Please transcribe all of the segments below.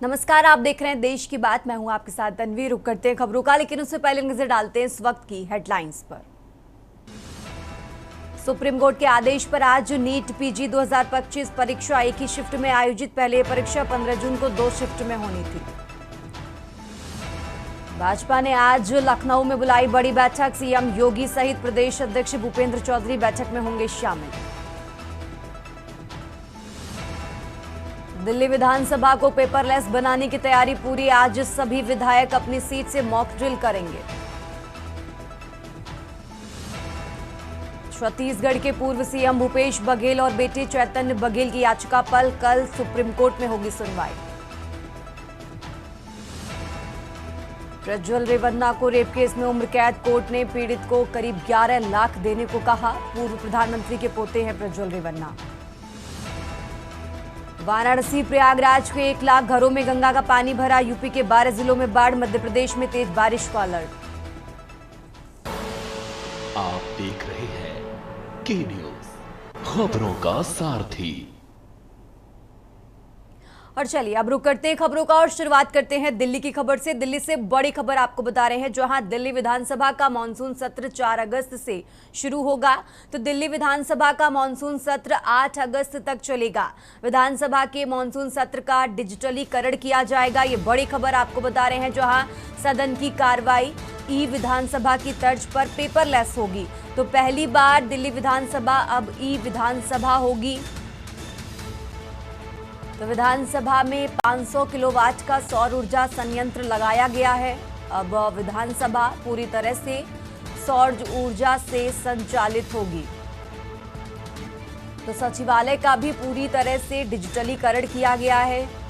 नमस्कार, आप देख रहे हैं देश की बात। मैं हूं आपके साथ तन्वी। रुक करते हैं खबरों का, लेकिन उससे पहले नजर डालते हैं इस वक्त की हेडलाइंस पर। सुप्रीम कोर्ट के आदेश पर आज नीट पीजी 2025 परीक्षा एक ही शिफ्ट में आयोजित। पहले परीक्षा 15 जून को 2 शिफ्ट में होनी थी। भाजपा ने आज लखनऊ में बुलाई बड़ी बैठक। सीएम योगी सहित प्रदेश अध्यक्ष भूपेंद्र चौधरी बैठक में होंगे शामिल। दिल्ली विधानसभा को पेपरलेस बनाने की तैयारी पूरी। आज सभी विधायक अपनी सीट से मॉक ड्रिल करेंगे। छत्तीसगढ़ के पूर्व सीएम भूपेश बघेल और बेटे चैतन्य बघेल की याचिका पर कल सुप्रीम कोर्ट में होगी सुनवाई। प्रज्वल रेवन्ना को रेप केस में उम्र कैद। कोर्ट ने पीड़ित को करीब 11 लाख देने को कहा। पूर्व प्रधानमंत्री के पोते हैं प्रज्वल रेवन्ना। वाराणसी प्रयागराज के 1 लाख घरों में गंगा का पानी भरा। यूपी के 12 जिलों में बाढ़। मध्य प्रदेश में तेज बारिश का अलर्ट। आप देख रहे हैं के न्यूज, खबरों का सारथी। और चलिए अब रुक करते हैं खबरों का और शुरुआत करते हैं दिल्ली की खबर से। दिल्ली से बड़ी खबर आपको बता रहे हैं, जहां दिल्ली विधानसभा का मानसून सत्र 4 अगस्त से शुरू होगा। तो दिल्ली विधानसभा का मानसून सत्र 8 अगस्त तक चलेगा। विधानसभा के मानसून सत्र का डिजिटलीकरण किया जाएगा। ये बड़ी खबर आपको बता रहे हैं, जहां सदन की कार्रवाई ई विधानसभा की तर्ज पर पेपरलेस होगी। तो पहली बार दिल्ली विधानसभा अब ई विधानसभा होगी। तो विधानसभा में 500 किलोवाट का सौर ऊर्जा संयंत्र लगाया गया है। अब विधानसभा पूरी तरह से सौर ऊर्जा से संचालित होगी। तो सचिवालय का भी पूरी तरह से डिजिटलीकरण किया गया है।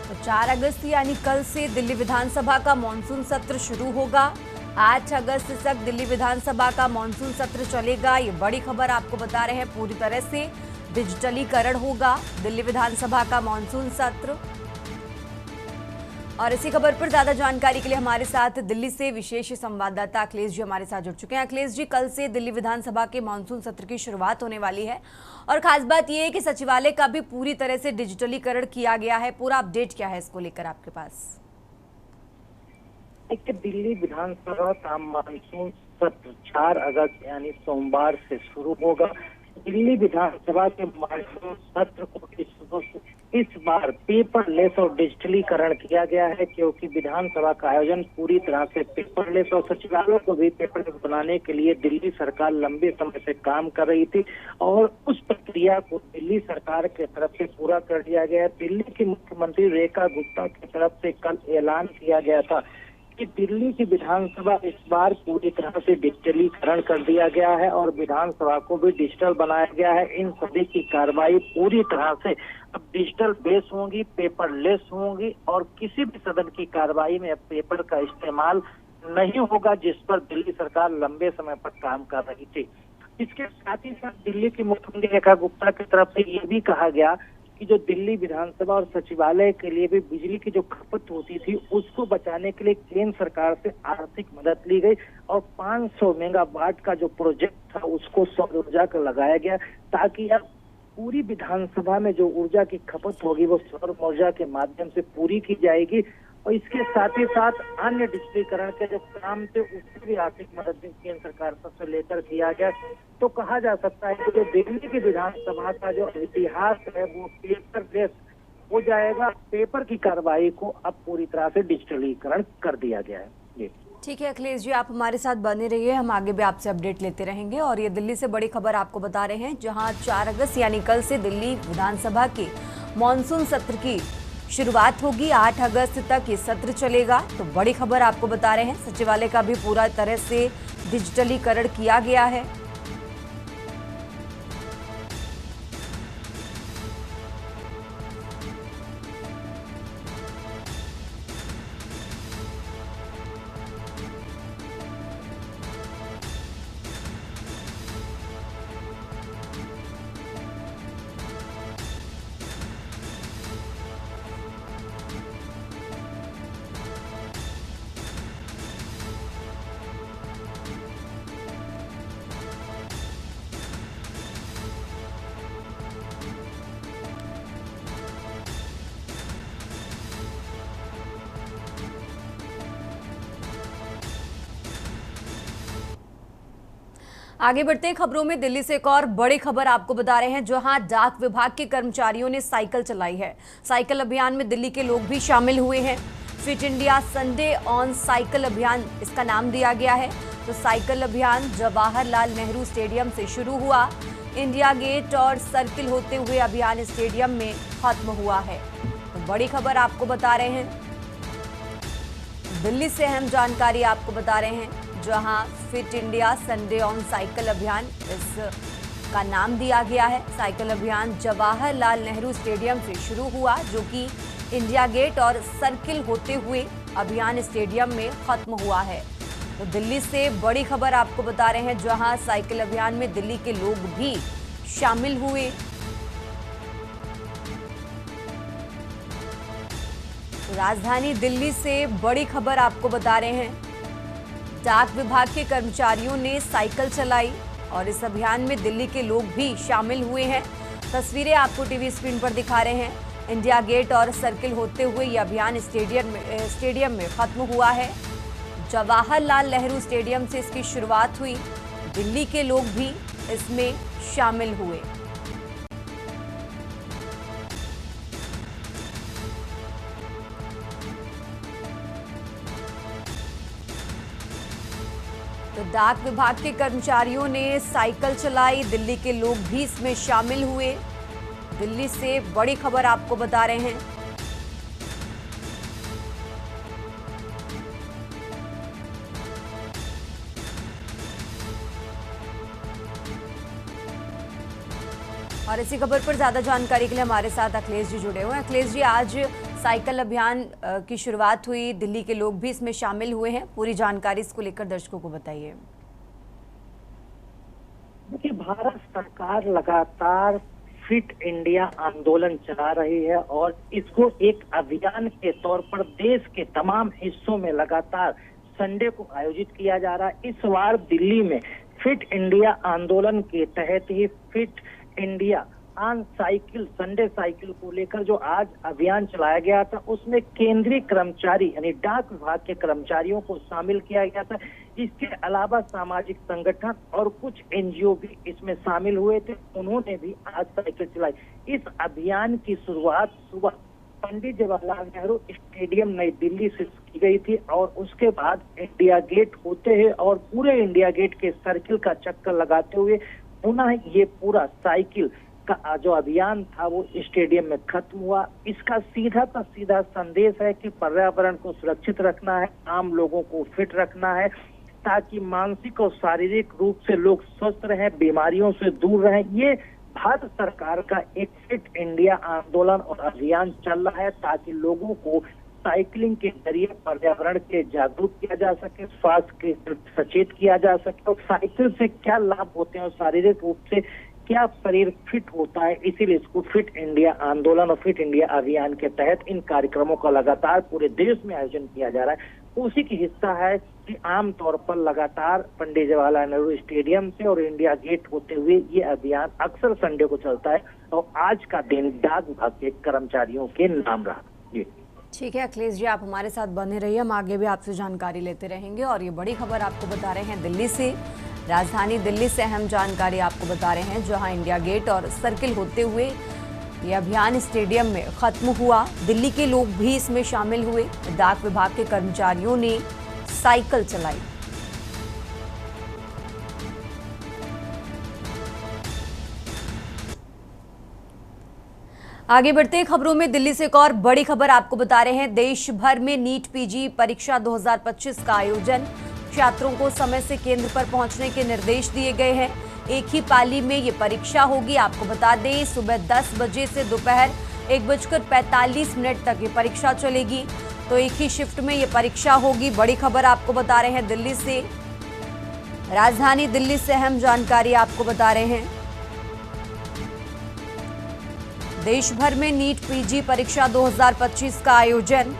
तो 4 अगस्त यानी कल से दिल्ली विधानसभा का मानसून सत्र शुरू होगा। 8 अगस्त तक दिल्ली विधानसभा का मानसून सत्र चलेगा। ये बड़ी खबर आपको बता रहे हैं, पूरी तरह से डिजिटलीकरण होगा दिल्ली विधानसभा का मानसून सत्र। और इसी खबर पर ज्यादा जानकारी के लिए हमारे साथ दिल्ली से विशेष संवाददाता अखिलेश जी हमारे साथ जुड़ चुके हैं। अखिलेश जी, कल से दिल्ली विधानसभा के मानसून सत्र की शुरुआत होने वाली है और खास बात यह है कि सचिवालय का भी पूरी तरह से डिजिटलीकरण किया गया है। पूरा अपडेट क्या है इसको लेकर आपके पास? दिल्ली विधानसभा का मानसून सत्र 4 अगस्त यानी सोमवार से शुरू होगा। दिल्ली विधानसभा के मानसून सत्र को इस बार पेपरलेस और डिजिटलीकरण किया गया है, क्योंकि विधानसभा का आयोजन पूरी तरह से पेपरलेस और सचिवालय को भी पेपरलेस बनाने के लिए दिल्ली सरकार लंबे समय से काम कर रही थी और उस प्रक्रिया को दिल्ली सरकार की तरफ से पूरा कर दिया गया है। दिल्ली की मुख्यमंत्री रेखा गुप्ता की तरफ से कल ऐलान किया गया था कि दिल्ली की विधानसभा इस बार पूरी तरह से डिजिटलीकरण कर दिया गया है और विधानसभा को भी डिजिटल बनाया गया है। इन सभी की कार्रवाई पूरी तरह से अब डिजिटल बेस होंगी, पेपरलेस होंगी और किसी भी सदन की कार्रवाई में अब पेपर का इस्तेमाल नहीं होगा, जिस पर दिल्ली सरकार लंबे समय पर काम कर रही थी। इसके साथ ही साथ दिल्ली की मुख्यमंत्री रेखा गुप्ता की तरफ से ये भी कहा गया कि जो दिल्ली विधानसभा और सचिवालय के लिए भी बिजली की जो खपत होती थी उसको बचाने के लिए केंद्र सरकार से आर्थिक मदद ली गई और 500 मेगावाट का जो प्रोजेक्ट था उसको सौर ऊर्जा का लगाया गया, ताकि अब पूरी विधानसभा में जो ऊर्जा की खपत होगी वो सौर ऊर्जा के माध्यम से पूरी की जाएगी। और इसके साथ ही साथ अन्य डिजिटलीकरण के जो काम थे उसकी भी आर्थिक मदद केंद्र सरकार से लेकर किया गया। तो कहा जा सकता है कि जो दिल्ली की विधानसभा का जो इतिहास है वो पेपरलेस हो जाएगा। पेपर की कार्रवाई को अब पूरी तरह से डिजिटलीकरण कर दिया गया है। जी ठीक है अखिलेश जी, आप हमारे साथ बने रहिए, हम आगे भी आपसे अपडेट लेते रहेंगे। और ये दिल्ली से बड़ी खबर आपको बता रहे हैं, जहां 4 अगस्त यानी कल से दिल्ली विधानसभा के मानसून सत्र की शुरुआत होगी। 8 अगस्त तक ये सत्र चलेगा। तो बड़ी खबर आपको बता रहे हैं, सचिवालय का भी पूरा तरह से डिजिटलीकरण किया गया है। आगे बढ़ते हैं खबरों में। दिल्ली से एक और बड़ी खबर आपको बता रहे हैं, जहां डाक विभाग के कर्मचारियों ने साइकिल चलाई है। साइकिल अभियान में दिल्ली के लोग भी शामिल हुए हैं। Fit India Sunday on cycle अभियान इसका नाम दिया गया है। तो साइकिल अभियान जवाहरलाल नेहरू स्टेडियम से शुरू हुआ, इंडिया गेट और सर्किल होते हुए अभियान स्टेडियम में खत्म हुआ है। तो बड़ी खबर आपको बता रहे हैं, दिल्ली से अहम जानकारी आपको बता रहे हैं, जहां fit India Sunday on cycle अभियान इसका नाम दिया गया है। साइकिल अभियान जवाहरलाल नेहरू स्टेडियम से शुरू हुआ, जो कि इंडिया गेट और सर्किल होते हुए अभियान स्टेडियम में खत्म हुआ है। तो दिल्ली से बड़ी खबर आपको बता रहे हैं, जहां साइकिल अभियान में दिल्ली के लोग भी शामिल हुए। राजधानी दिल्ली से बड़ी खबर आपको बता रहे हैं, डाक विभाग के कर्मचारियों ने साइकिल चलाई और इस अभियान में दिल्ली के लोग भी शामिल हुए हैं। तस्वीरें आपको टीवी स्क्रीन पर दिखा रहे हैं। इंडिया गेट और सर्किल होते हुए ये अभियान स्टेडियम में खत्म हुआ है। जवाहरलाल नेहरू स्टेडियम से इसकी शुरुआत हुई, दिल्ली के लोग भी इसमें शामिल हुए। तो डाक विभाग के कर्मचारियों ने साइकिल चलाई, दिल्ली के लोग भी इसमें शामिल हुए। दिल्ली से बड़ी खबर आपको बता रहे हैं। और इसी खबर पर ज्यादा जानकारी के लिए हमारे साथ अखिलेश जी जुड़े हुए हैं। अखिलेश जी, आज साइकिल अभियान की शुरुआत हुई, दिल्ली के लोग भी इसमें शामिल हुए हैं। पूरी जानकारी इसको लेकर दर्शकों को बताइए। देखिए, भारत सरकार लगातार फिट इंडिया आंदोलन चला रही है और इसको एक अभियान के तौर पर देश के तमाम हिस्सों में लगातार संडे को आयोजित किया जा रहा है। इस बार दिल्ली में फिट इंडिया आंदोलन के तहत ही fit India on cycle Sunday cycle को लेकर जो आज अभियान चलाया गया था, उसमें केंद्रीय कर्मचारी यानी डाक विभाग के कर्मचारियों को शामिल किया गया था। इसके अलावा सामाजिक संगठन और कुछ एनजीओ भी इसमें शामिल हुए थे, उन्होंने भी आज साइकिल चलाई। इस अभियान की शुरुआत सुबह पंडित जवाहरलाल नेहरू स्टेडियम नई दिल्ली से की गई थी और उसके बाद इंडिया गेट होते हुए और पूरे इंडिया गेट के सर्किल का चक्कर लगाते हुए पुनः ये पूरा साइकिल का जो अभियान था वो स्टेडियम में खत्म हुआ। इसका सीधा का सीधा संदेश है कि पर्यावरण को सुरक्षित रखना है, आम लोगों को फिट रखना है, ताकि मानसिक और शारीरिक रूप से लोग स्वस्थ रहें, बीमारियों से दूर रहें। ये भारत सरकार का एक फिट इंडिया आंदोलन और अभियान चल रहा है, ताकि लोगों को साइकिलिंग के जरिए पर्यावरण के जागरूक किया जा सके, स्वास्थ्य के सचेत किया जा सके और साइकिल से क्या लाभ होते हैं और शारीरिक रूप से क्या शरीर फिट होता है। इसीलिए इसको फिट इंडिया आंदोलन और फिट इंडिया अभियान के तहत इन कार्यक्रमों का लगातार पूरे देश में आयोजन किया जा रहा है। उसी की हिस्सा है कि आमतौर पर लगातार पंडित जवाहरलाल नेहरू स्टेडियम से और इंडिया गेट होते हुए ये अभियान अक्सर संडे को चलता है और आज का दिन डाक विभाग के कर्मचारियों के नाम रहा। जी ठीक है अखिलेश जी, आप हमारे साथ बने रहिए, हम आगे भी आपसे जानकारी लेते रहेंगे। और ये बड़ी खबर आपको बता रहे हैं दिल्ली से, राजधानी दिल्ली से अहम जानकारी आपको बता रहे हैं, जहां इंडिया गेट और सर्किल होते हुए ये अभियान स्टेडियम में खत्म हुआ। दिल्ली के लोग भी इसमें शामिल हुए। डाक विभाग के कर्मचारियों ने साइकिल चलाई। आगे बढ़ते हैं खबरों में। दिल्ली से एक और बड़ी खबर आपको बता रहे हैं, देश भर में नीट पीजी परीक्षा 2025 का आयोजन, छात्रों को समय से केंद्र पर पहुंचने के निर्देश दिए गए हैं। एक ही पाली में ये परीक्षा होगी। आपको बता दें, सुबह 10 बजे से दोपहर 1:45 तक ये परीक्षा चलेगी। तो एक ही शिफ्ट में ये परीक्षा होगी। बड़ी खबर आपको बता रहे हैं दिल्ली से, राजधानी दिल्ली से अहम जानकारी आपको बता रहे हैं। देश भर में नीट पीजी परीक्षा 2025 का आयोजन।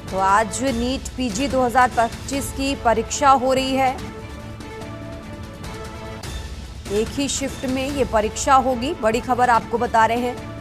तो तो आज नीट पीजी 2025 की परीक्षा हो रही है। एक ही शिफ्ट में ये परीक्षा होगी, बड़ी खबर आपको बता रहे हैं।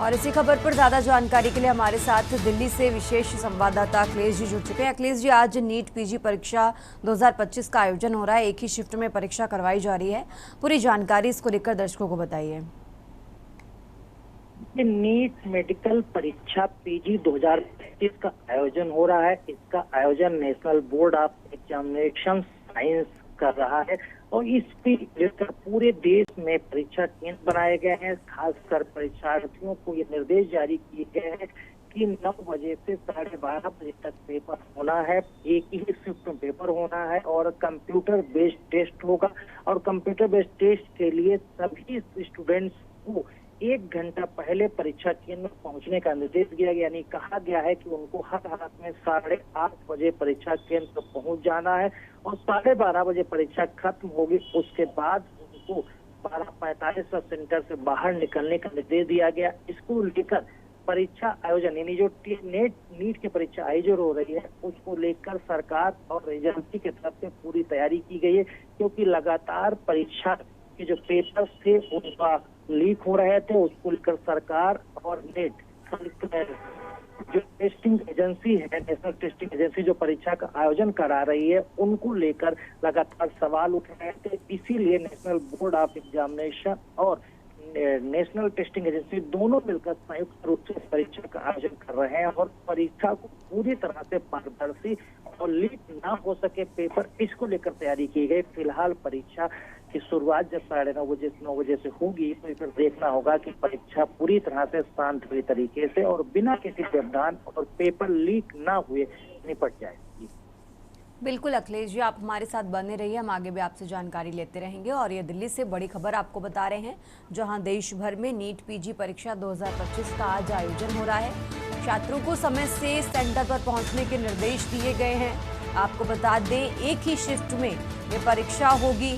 और इसी खबर पर ज्यादा जानकारी के लिए हमारे साथ दिल्ली से विशेष संवाददाता अखिलेश जी जुड़ चुके हैं। अखिलेश जी, आज नीट पीजी परीक्षा 2025 का आयोजन हो रहा है, एक ही शिफ्ट में परीक्षा करवाई जा रही है, पूरी जानकारी इसको लेकर दर्शकों को बताइए। नीट मेडिकल परीक्षा पीजी 2025 का आयोजन हो रहा है। इसका आयोजन national board of examination science कर रहा है और इसके लेकर पूरे देश में परीक्षा केंद्र बनाए गए हैं। खासकर परीक्षार्थियों को ये निर्देश जारी किए गए हैं कि 9 बजे से 12:30 बजे तक पेपर होना है, एक ही शिफ्ट में पेपर होना है और कंप्यूटर बेस्ड टेस्ट होगा। और कंप्यूटर बेस्ड टेस्ट के लिए सभी स्टूडेंट्स को 1 घंटा पहले परीक्षा केंद्र में पहुंचने का निर्देश दिया गया, यानी कहा गया है कि उनको हर हालत में 8:30 बजे परीक्षा केंद्र पर पहुंच जाना है और 12:30 बजे परीक्षा खत्म होगी। उसके बाद उनको 12:45 सेंटर से बाहर निकलने का निर्देश दिया गया। इसको लेकर परीक्षा आयोजन यानी जो नीट की परीक्षा आयोजन हो रही है उसको लेकर सरकार और एजेंसी की तरफ से पूरी तैयारी की गई है, क्योंकि लगातार परीक्षा के जो पेपर्स थे उनका लीक हो रहे थे। उसको लेकर सरकार और नेट जो टेस्टिंग एजेंसी है, नेशनल टेस्टिंग एजेंसी जो परीक्षा का आयोजन करा रही है, उनको लेकर लगातार सवाल उठ रहे थे। इसीलिए नेशनल बोर्ड ऑफ एग्जामिनेशन और नेशनल टेस्टिंग एजेंसी दोनों मिलकर संयुक्त रूप से परीक्षा का आयोजन कर रहे हैं और परीक्षा को पूरी तरह से पारदर्शी और लीक ना हो सके पेपर, इसको लेकर तैयारी की गई। फिलहाल परीक्षा की शुरुआत जब 9:30 बजे से होगी तो फिर देखना होगा कि परीक्षा पूरी तरह से शांतिपूर्ण तरीके से और बिना किसी व्यवधान और पेपर लीक ना हुए निपट जाए। बिल्कुल अखिलेश जी, आप हमारे साथ बने रहिए, हम आगे भी आपसे जानकारी लेते रहेंगे। और ये दिल्ली से बड़ी खबर आपको बता रहे हैं, जहां देश भर में नीट पीजी परीक्षा 2025 का आज आयोजन हो रहा है। छात्रों को समय से सेंटर पर पहुंचने के निर्देश दिए गए हैं। आपको बता दें, एक ही शिफ्ट में ये परीक्षा होगी।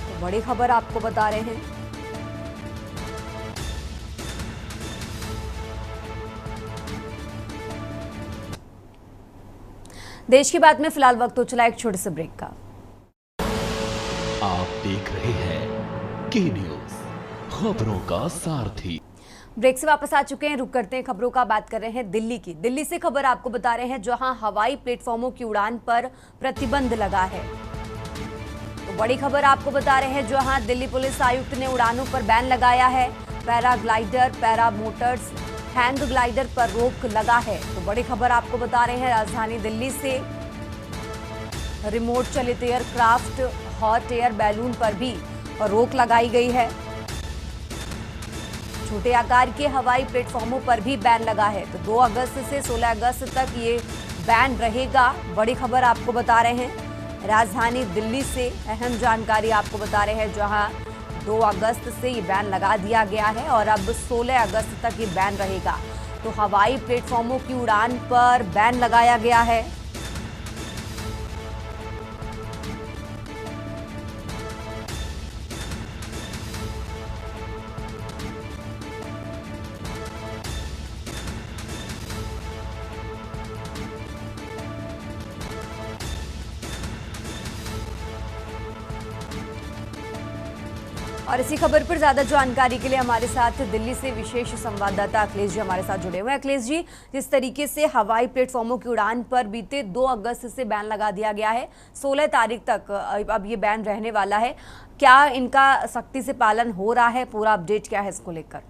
तो बड़ी खबर आपको बता रहे हैं। देश की बात में फिलहाल वक्त हो चला एक छोटे से ब्रेक का। आप देख रहे हैं के न्यूज, खबरों का सारथी। ब्रेक से वापस आ चुके हैं, रुक करते हैं खबरों का, बात कर रहे हैं दिल्ली की। दिल्ली से खबर आपको बता रहे हैं, जहां हवाई प्लेटफॉर्मों की उड़ान पर प्रतिबंध लगा है। तो बड़ी खबर आपको बता रहे हैं, जहां दिल्ली पुलिस आयुक्त ने उड़ानों पर बैन लगाया है। Paraglider, para Motors, hang glider पर रोक लगा है। तो बड़ी खबर आपको बता रहे हैं, राजधानी दिल्ली से रिमोट चलित एयरक्राफ्ट, हॉट एयर बैलून पर भी रोक लगाई गई है। छोटे आकार के हवाई प्लेटफॉर्मों पर भी बैन लगा है। तो 2 अगस्त से 16 अगस्त तक ये बैन रहेगा। बड़ी खबर आपको बता रहे हैं, राजधानी दिल्ली से अहम जानकारी आपको बता रहे हैं, जहां 2 अगस्त से ये बैन लगा दिया गया है और अब 16 अगस्त तक ये बैन रहेगा। तो हवाई प्लेटफॉर्मों की उड़ान पर बैन लगाया गया है। और इसी खबर पर ज्यादा जानकारी के लिए हमारे साथ दिल्ली से विशेष संवाददाता अखिलेश जी हमारे साथ जुड़े हुए हैं। अखिलेश जी, जिस तरीके से हवाई प्लेटफॉर्मों की उड़ान पर बीते 2 अगस्त से बैन लगा दिया गया है, 16 तारीख तक अब ये बैन रहने वाला है, क्या इनका सख्ती से पालन हो रहा है? पूरा अपडेट क्या है इसको लेकर?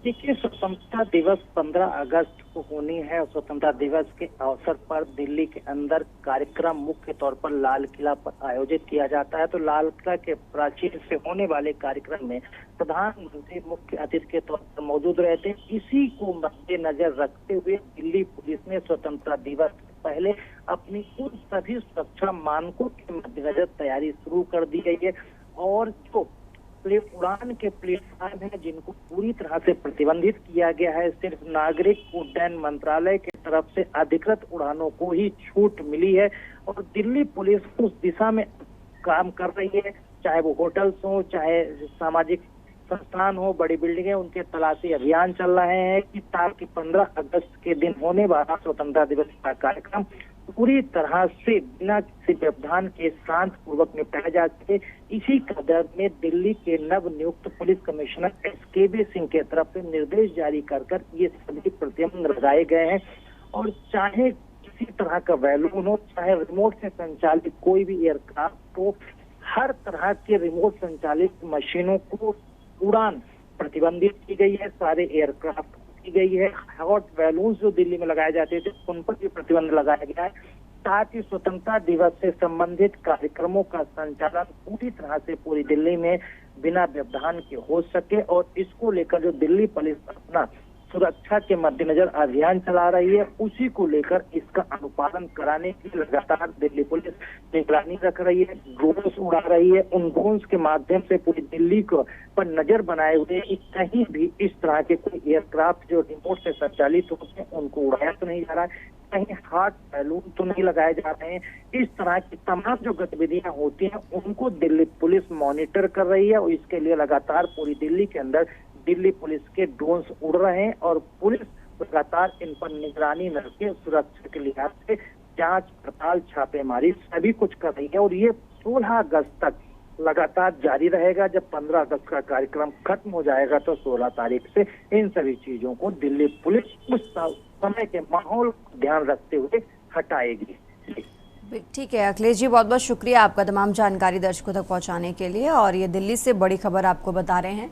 देखिए, स्वतंत्रता दिवस 15 अगस्त को होनी है। स्वतंत्रता दिवस के अवसर पर दिल्ली के अंदर कार्यक्रम मुख्य तौर पर लाल किला पर आयोजित किया जाता है। तो लाल किला के प्राचीर से होने वाले कार्यक्रम में प्रधानमंत्री मुख्य अतिथि के तौर पर मौजूद रहते हैं। इसी को मद्देनजर रखते हुए दिल्ली पुलिस ने स्वतंत्रता दिवस से पहले अपनी उन सभी सुरक्षा मानकों के मद्देनजर तैयारी शुरू कर दी गई है। और जो उड़ान के प्लेटफॉर्म है जिनको पूरी तरह से प्रतिबंधित किया गया है, सिर्फ नागरिक उड्डयन मंत्रालय की तरफ से अधिकृत उड़ानों को ही छूट मिली है। और दिल्ली पुलिस उस दिशा में काम कर रही है, चाहे वो होटल्स हो, चाहे सामाजिक संस्थान हो, बड़ी बिल्डिंगें, उनके तलाशी अभियान चल रहे हैं कि ताकि 15 अगस्त के दिन होने वाला स्वतंत्रता दिवस का कार्यक्रम पूरी तरह से बिना किसी व्यवधान के शांत पूर्वक निपटाया जा सके। इसी कदर में दिल्ली के नव नियुक्त पुलिस कमिश्नर SKB सिंह के तरफ से निर्देश जारी कर ये सभी प्रतिबंध लगाए गए हैं। और चाहे किसी तरह का बैलून हो, चाहे रिमोट से संचालित कोई भी एयरक्राफ्ट हो, हर तरह के रिमोट संचालित मशीनों को उड़ान प्रतिबंधित की गई है। सारे एयरक्राफ्ट की गई है। हॉट बैलून जो दिल्ली में लगाए जाते थे उन पर भी प्रतिबंध लगाया गया है। साथ ही स्वतंत्रता दिवस से संबंधित कार्यक्रमों का संचालन पूरी तरह से पूरी दिल्ली में बिना व्यवधान के हो सके। और इसको लेकर जो दिल्ली पुलिस अपना सुरक्षा के मद्देनजर अभियान चला रही है, उसी को लेकर इसका अनुपालन कराने की लगातार दिल्ली पुलिस निगरानी रख रही है। ड्रोन्स उड़ा रही है। उन ड्रोन्स के माध्यम से पूरी दिल्ली को पर नजर बनाए हुए कि कहीं भी इस तरह के कोई एयरक्राफ्ट जो रिमोट से संचालित होते हैं उनको उड़ाया तो नहीं जा रहा है, कहीं हॉट बैलून तो नहीं लगाए जा रहे हैं। इस तरह की तमाम जो गतिविधियां होती हैं उनको दिल्ली पुलिस मॉनिटर कर रही है। और इसके लिए लगातार पूरी दिल्ली के अंदर दिल्ली पुलिस के ड्रोन्स उड़ रहे हैं और पुलिस लगातार इन पर निगरानी रखकर सुरक्षा के लिहाज से जांच पड़ताल, छापेमारी सभी कुछ कर रही है। और ये 16 अगस्त तक लगातार जारी रहेगा। जब 15 अगस्त का कार्यक्रम खत्म हो जाएगा तो 16 तारीख से इन सभी चीजों को दिल्ली पुलिस उस समय के माहौल को ध्यान रखते हुए हटाएगी। ठीक है अखिलेश जी, बहुत बहुत शुक्रिया आपका तमाम जानकारी दर्शकों तक पहुंचाने के लिए। और ये दिल्ली से बड़ी खबर आपको बता रहे हैं,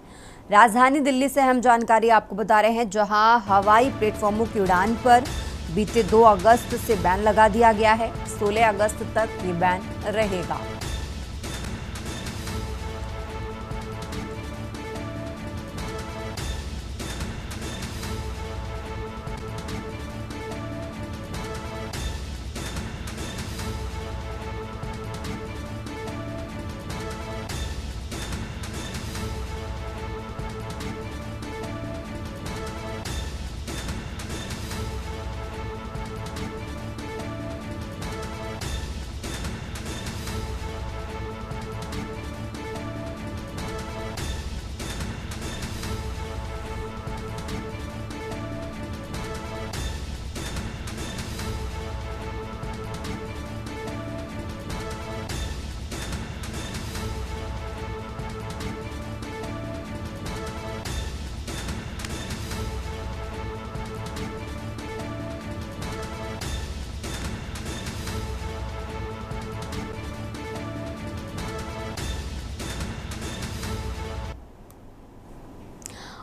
राजधानी दिल्ली से अहम जानकारी आपको बता रहे हैं, जहां हवाई प्लेटफॉर्मों की उड़ान पर बीते 2 अगस्त से बैन लगा दिया गया है। 16 अगस्त तक ये बैन रहेगा।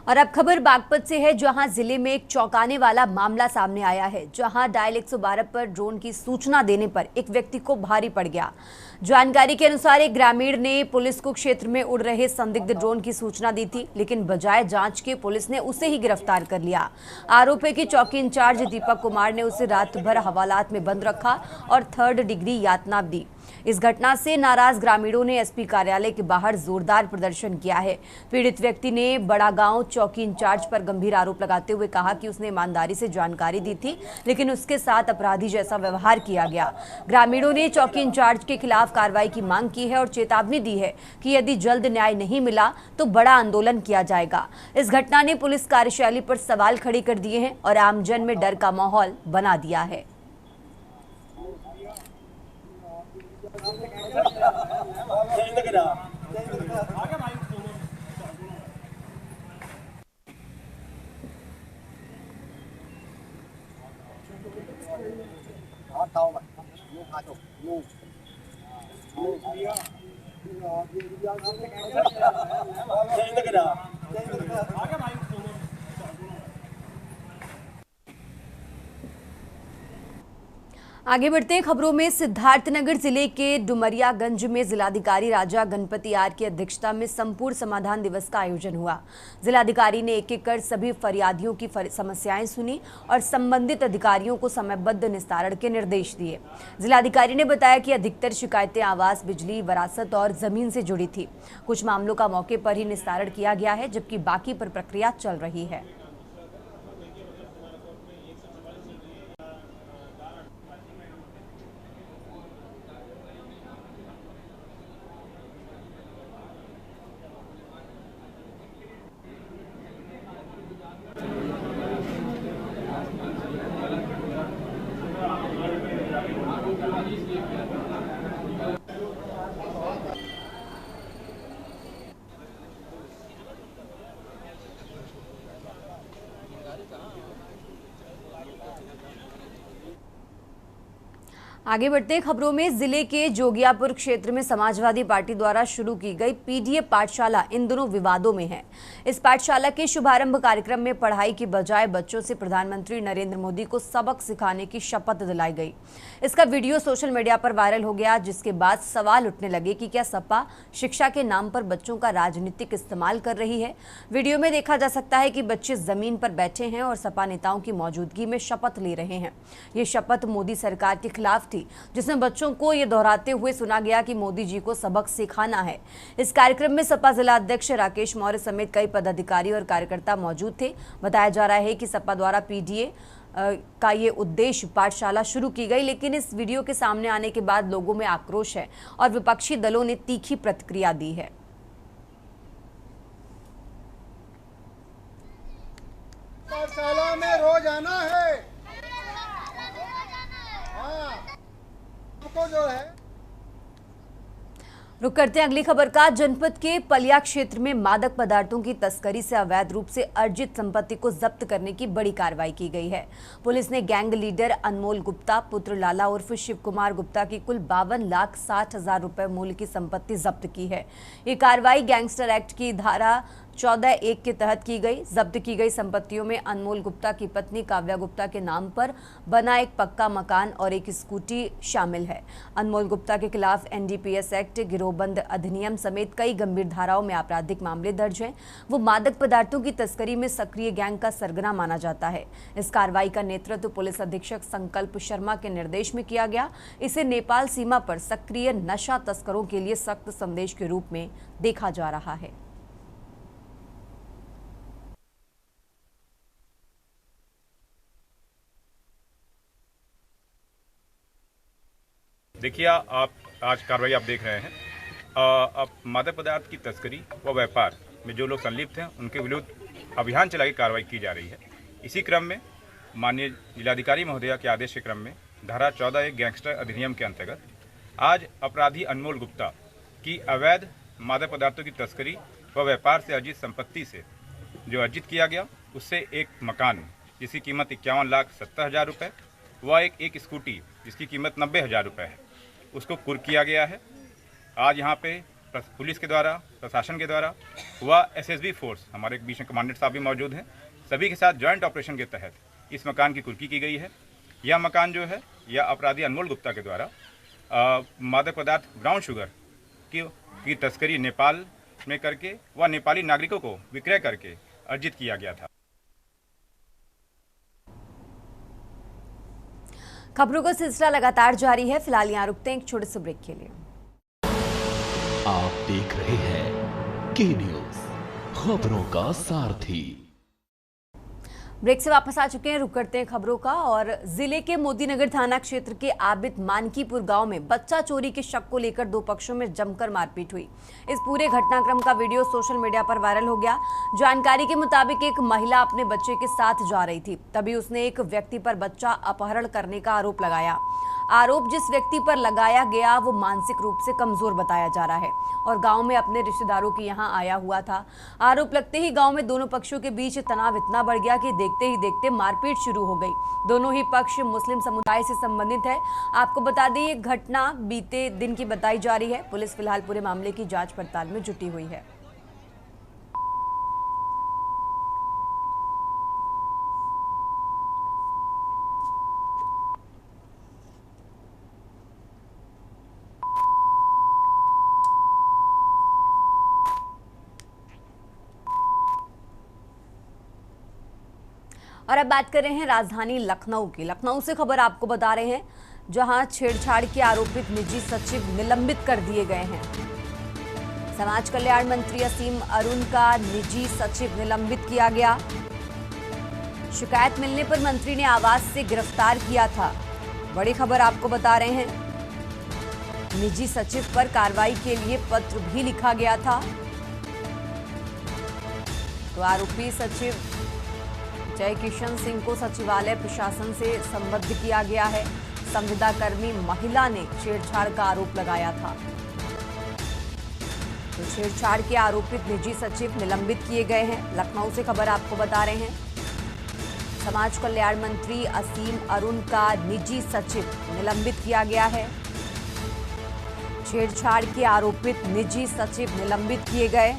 और अब खबर बागपत से है, जहां जिले में एक चौंकाने वाला मामला सामने आया है, जहां डायल 112 पर ड्रोन की सूचना देने पर एक व्यक्ति को भारी पड़ गया। जानकारी के अनुसार एक ग्रामीण ने पुलिस को क्षेत्र में उड़ रहे संदिग्ध ड्रोन की सूचना दी थी, लेकिन बजाय जांच के पुलिस ने उसे ही गिरफ्तार कर लिया। आरोप है कि चौकी इंचार्ज दीपक कुमार ने उसे रात भर हवालात में बंद रखा और 3rd डिग्री यातना दी। इस घटना से नाराज ग्रामीणों ने एसपी कार्यालय के बाहर जोरदार प्रदर्शन किया है। पीड़ित व्यक्ति ने बड़ा गांव चौकी इंचार्ज पर गंभीर आरोप लगाते हुए कहा कि उसने ईमानदारी से जानकारी दी थी, लेकिन उसके साथ अपराधी जैसा व्यवहार किया गया। ग्रामीणों ने चौकी इंचार्ज के खिलाफ कार्रवाई की मांग की है और चेतावनी दी है कि यदि जल्द न्याय नहीं मिला तो बड़ा आंदोलन किया जाएगा। इस घटना ने पुलिस कार्यशैली पर सवाल खड़े कर दिए हैं और आमजन में डर का माहौल बना दिया है। लग रहा आगे बढ़ते हैं खबरों में। सिद्धार्थनगर जिले के डुमरियागंज में जिलाधिकारी राजा गणपति आर की अध्यक्षता में संपूर्ण समाधान दिवस का आयोजन हुआ। जिलाधिकारी ने एक एक कर सभी फरियादियों की समस्याएं सुनी और संबंधित अधिकारियों को समयबद्ध निस्तारण के निर्देश दिए। जिलाधिकारी ने बताया कि अधिकतर शिकायतें आवास, बिजली, वरासत और जमीन से जुड़ी थी। कुछ मामलों का मौके पर ही निस्तारण किया गया है, जबकि बाकी पर प्रक्रिया चल रही है। आगे बढ़ते हैं खबरों में। जिले के जोगियापुर क्षेत्र में समाजवादी पार्टी द्वारा शुरू की गई पीडीए पाठशाला इन दिनों विवादों में है। इस पाठशाला के शुभारंभ कार्यक्रम में पढ़ाई की बजाय बच्चों से प्रधानमंत्री नरेंद्र मोदी को सबक सिखाने की शपथ दिलाई गई। इसका वीडियो सोशल मीडिया पर वायरल हो गया, जिसके बाद सवाल उठने लगे कि क्या सपा शिक्षा के नाम पर बच्चों का राजनीतिक इस्तेमाल कर रही है। वीडियो में देखा जा सकता है कि बच्चे जमीन पर बैठे हैं और सपा नेताओं की मौजूदगी में शपथ ले रहे हैं। ये शपथ मोदी सरकार के खिलाफ थी, जिसमें बच्चों को ये दोहराते हुए सुना गया कि मोदी जी को सबक सिखाना है। इस कार्यक्रम में सपा जिला अध्यक्ष राकेश मौर्य समेत कई पदाधिकारी और कार्यकर्ता मौजूद थे। बताया जा रहा है कि सपा द्वारा पीडीए का ये उद्देश्य पाठशाला शुरू की गई, लेकिन इस वीडियो के सामने आने के बाद लोगों में आक्रोश है और विपक्षी दलों ने तीखी प्रतिक्रिया दी है। पाठशाला में रोज आना है। हमको जो है रुक करते हैं अगली खबर का। जनपद के पलिया क्षेत्र में मादक पदार्थों की तस्करी से अवैध रूप से अर्जित संपत्ति को जब्त करने की बड़ी कार्रवाई की गई है। पुलिस ने गैंग लीडर अनमोल गुप्ता पुत्र लाला उर्फ शिव कुमार गुप्ता की कुल 52,60,000 रुपए मूल्य की संपत्ति जब्त की है। ये कार्रवाई गैंगस्टर एक्ट की धारा 14(1) के तहत की गई। जब्त की गई संपत्तियों में अनमोल गुप्ता की पत्नी काव्या गुप्ता के नाम पर बना एक पक्का मकान और एक स्कूटी शामिल है। अनमोल गुप्ता के खिलाफ एनडीपीएस एक्ट, गिरोहबंद अधिनियम समेत कई गंभीर धाराओं में आपराधिक मामले दर्ज हैं। वो मादक पदार्थों की तस्करी में सक्रिय गैंग का सरगना माना जाता है। इस कार्रवाई का नेतृत्व पुलिस अधीक्षक संकल्प शर्मा के निर्देश में किया गया। इसे नेपाल सीमा पर सक्रिय नशा तस्करों के लिए सख्त संदेश के रूप में देखा जा रहा है। देखिए, आप आज कार्रवाई आप देख रहे हैं। अब मादक पदार्थ की तस्करी व व्यापार में जो लोग संलिप्त हैं उनके विरुद्ध अभियान चला के कार्रवाई की जा रही है। इसी क्रम में माननीय जिलाधिकारी महोदया के आदेश के क्रम में धारा 14(1) गैंगस्टर अधिनियम के अंतर्गत आज अपराधी अनमोल गुप्ता की अवैध मादक पदार्थों की तस्करी व व्यापार से अर्जित संपत्ति से जो अर्जित किया गया उससे एक मकान जिसकी कीमत 51,70,000 रुपये व एक स्कूटी जिसकी कीमत 90,000 रुपये है, उसको कुर्क किया गया है। आज यहाँ पे पुलिस के द्वारा, प्रशासन के द्वारा व एसएसबी फोर्स, हमारे बीच में कमांडेंट साहब भी मौजूद हैं, सभी के साथ जॉइंट ऑपरेशन के तहत इस मकान की कुर्की की गई है। यह मकान जो है यह अपराधी अनमोल गुप्ता के द्वारा मादक पदार्थ ब्राउन शुगर की तस्करी नेपाल में करके व नेपाली नागरिकों को विक्रय करके अर्जित किया गया था। खबरों का सिलसिला लगातार जारी है। फिलहाल यहाँ रुकते हैं एक छोटे से ब्रेक के लिए। आप देख रहे हैं के न्यूज, खबरों का सारथी। ब्रेक से वापस आ चुके हैं। रुक करते हैं खबरों का। और जिले के मोदीनगर थाना क्षेत्र के आबिद मानकीपुर गांव में बच्चा चोरी के शक को लेकर दो पक्षों में जमकर मारपीट हुई। इस पूरे घटनाक्रम का वीडियो सोशल मीडिया पर वायरल हो गया। जानकारी के मुताबिक एक महिला अपने बच्चे के साथ जा रही थी, तभी उसने एक व्यक्ति पर बच्चा अपहरण करने का आरोप लगाया। आरोप जिस व्यक्ति पर लगाया गया वो मानसिक रूप से कमजोर बताया जा रहा है और गांव में अपने रिश्तेदारों के यहां आया हुआ था। आरोप लगते ही गांव में दोनों पक्षों के बीच तनाव इतना बढ़ गया कि देखते ही देखते मारपीट शुरू हो गई। दोनों ही पक्ष मुस्लिम समुदाय से संबंधित है। आपको बता दें, ये घटना बीते दिन की बताई जा रही है। पुलिस फिलहाल पूरे मामले की जांच पड़ताल में जुटी हुई है। और अब बात कर रहे हैं राजधानी लखनऊ की। लखनऊ से खबर आपको बता रहे हैं, जहां छेड़छाड़ के आरोपित निजी सचिव निलंबित कर दिए गए हैं। समाज कल्याण मंत्री असीम अरुण का निजी सचिव निलंबित किया गया। शिकायत मिलने पर मंत्री ने आवास से गिरफ्तार किया था। बड़ी खबर आपको बता रहे हैं, निजी सचिव पर कार्रवाई के लिए पत्र भी लिखा गया था। तो आरोपी सचिव जय किशन सिंह को सचिवालय प्रशासन से संबद्ध किया गया है। संविदा कर्मी महिला ने छेड़छाड़ का आरोप लगाया था। तो छेड़छाड़ के आरोपित निजी सचिव निलंबित किए गए हैं। लखनऊ से खबर आपको बता रहे हैं, समाज कल्याण मंत्री असीम अरुण का निजी सचिव निलंबित किया गया है। छेड़छाड़ के आरोपित निजी सचिव निलंबित किए गए।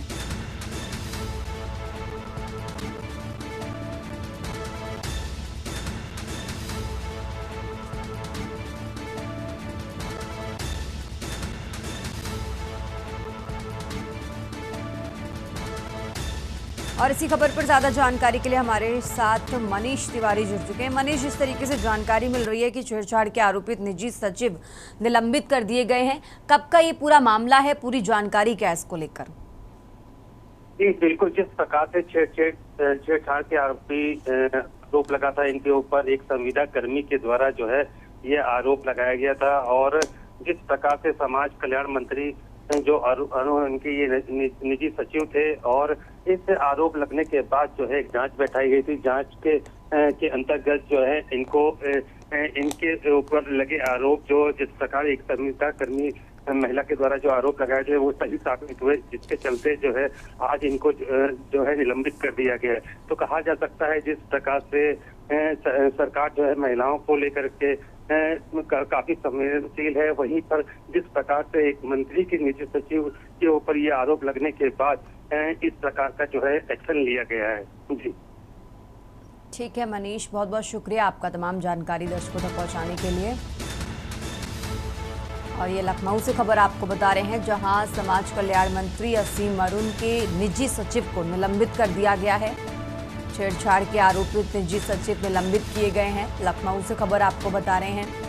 और इसी खबर पर ज्यादा जानकारी के लिए हमारे साथ मनीष तिवारी जुड़ चुके हैं। मनीष, जिस तरीके से जानकारी मिल रही है कि छेड़छाड़ के आरोपित निजी सचिव निलंबित कर दिए गए हैं, कब का ये पूरा मामला है, पूरी जानकारी क्या है इसको लेकर? जी बिल्कुल, जिस प्रकार से छेड़छाड़ के आरोप लगा था इनके ऊपर, एक संविदा कर्मी के द्वारा जो है ये आरोप लगाया गया था। और जिस प्रकार से समाज कल्याण मंत्री जो अरुण इनके ये निजी सचिव थे, और इस आरोप लगने के बाद जो है जांच बैठाई गई थी। जांच के अंतर्गत जो है इनके ऊपर लगे आरोप, जो जिस प्रकार एक संविदा कर्मी महिला के द्वारा जो आरोप लगाए थे वो सही साबित हुए, जिसके चलते जो है आज इनको जो है निलंबित कर दिया गया है। तो कहा जा सकता है जिस प्रकार से सरकार जो है महिलाओं को लेकर के काफी संवेदनशील है, वहीं पर जिस प्रकार से एक मंत्री के निजी सचिव के ऊपर ये आरोप लगने के बाद इस प्रकार का जो है एक्शन लिया गया है। जी ठीक है मनीष, बहुत बहुत शुक्रिया आपका तमाम जानकारी दर्शकों तक पहुंचाने के लिए। और ये लखनऊ से खबर आपको बता रहे हैं, जहां समाज कल्याण मंत्री असीम अरुण के निजी सचिव को निलंबित कर दिया गया है। छेड़छाड़ के आरोपित निजी सचिव निलंबित किए गए हैं। लखनऊ से खबर आपको बता रहे हैं।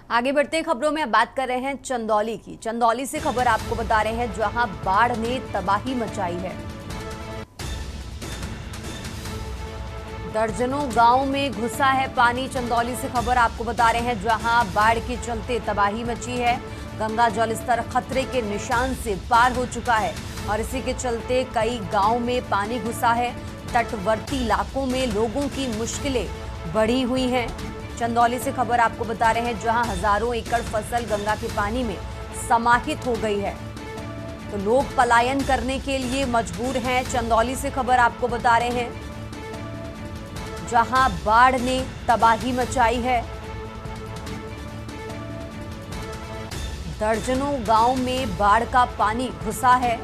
आगे बढ़ते हैं खबरों में। अब बात कर रहे हैं चंदौली की। चंदौली से खबर आपको बता रहे हैं, जहां बाढ़ ने तबाही मचाई है। दर्जनों गांव में घुसा है पानी। चंदौली से खबर आपको बता रहे हैं, जहां बाढ़ के चलते तबाही मची है। गंगा जलस्तर खतरे के निशान से पार हो चुका है और इसी के चलते कई गांव में पानी घुसा है। तटवर्ती इलाकों में लोगों की मुश्किलें बढ़ी हुई हैं। चंदौली से खबर आपको बता रहे हैं, जहां हजारों एकड़ फसल गंगा के पानी में समाहित हो गई है, तो लोग पलायन करने के लिए मजबूर हैं। चंदौली से खबर आपको बता रहे हैं, जहां बाढ़ ने तबाही मचाई है। दर्जनों गांव में बाढ़ का पानी घुसा है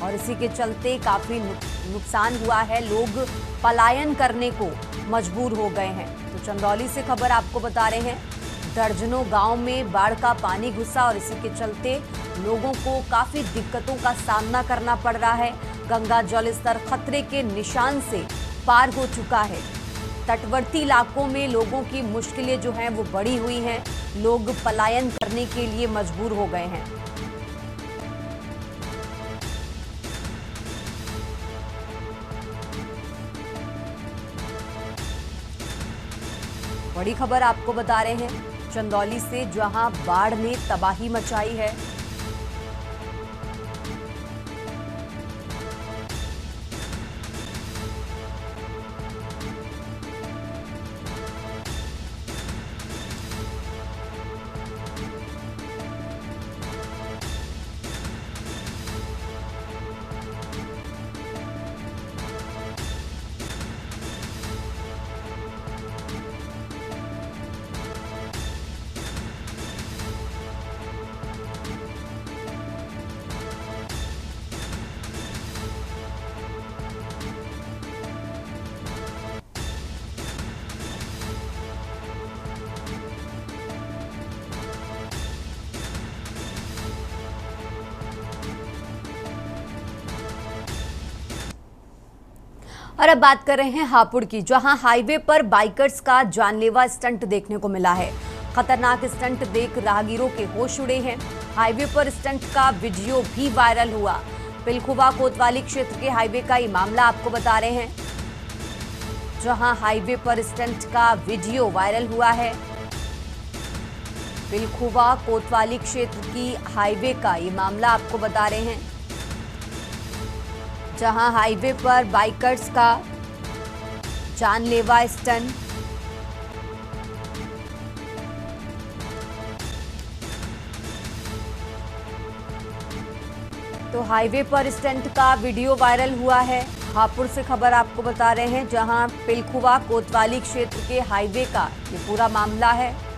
और इसी के चलते काफी नुकसान हुआ है। लोग पलायन करने को मजबूर हो गए हैं। तो चंदौली से खबर आपको बता रहे हैं, दर्जनों गांव में बाढ़ का पानी घुसा और इसी के चलते लोगों को काफी दिक्कतों का सामना करना पड़ रहा है। गंगा जल स्तर खतरे के निशान से पार हो चुका है। तटवर्ती इलाकों में लोगों की मुश्किलें जो हैं वो बढ़ी हुई हैं। लोग पलायन करने के लिए मजबूर हो गए हैं। बड़ी खबर आपको बता रहे हैं चंदौली से, जहां बाढ़ ने तबाही मचाई है। और अब बात कर रहे हैं हापुड़ की, जहां हाईवे पर बाइकर्स का जानलेवा स्टंट देखने को मिला है। खतरनाक स्टंट देख राहगीरों के होश उड़े हैं। हाईवे पर स्टंट का वीडियो भी वायरल हुआ। पिलखुवा कोतवाली क्षेत्र के हाईवे का ये मामला आपको बता रहे हैं, जहां हाईवे पर स्टंट का वीडियो वायरल हुआ है। पिलखुवा कोतवाली क्षेत्र की हाईवे का ये मामला आपको बता रहे हैं, जहां हाईवे पर बाइकर्स का जानलेवा स्टंट। तो हाईवे पर स्टंट का वीडियो वायरल हुआ है। हापुड़ से खबर आपको बता रहे हैं, जहां पिलखुवा कोतवाली क्षेत्र के हाईवे का ये पूरा मामला है।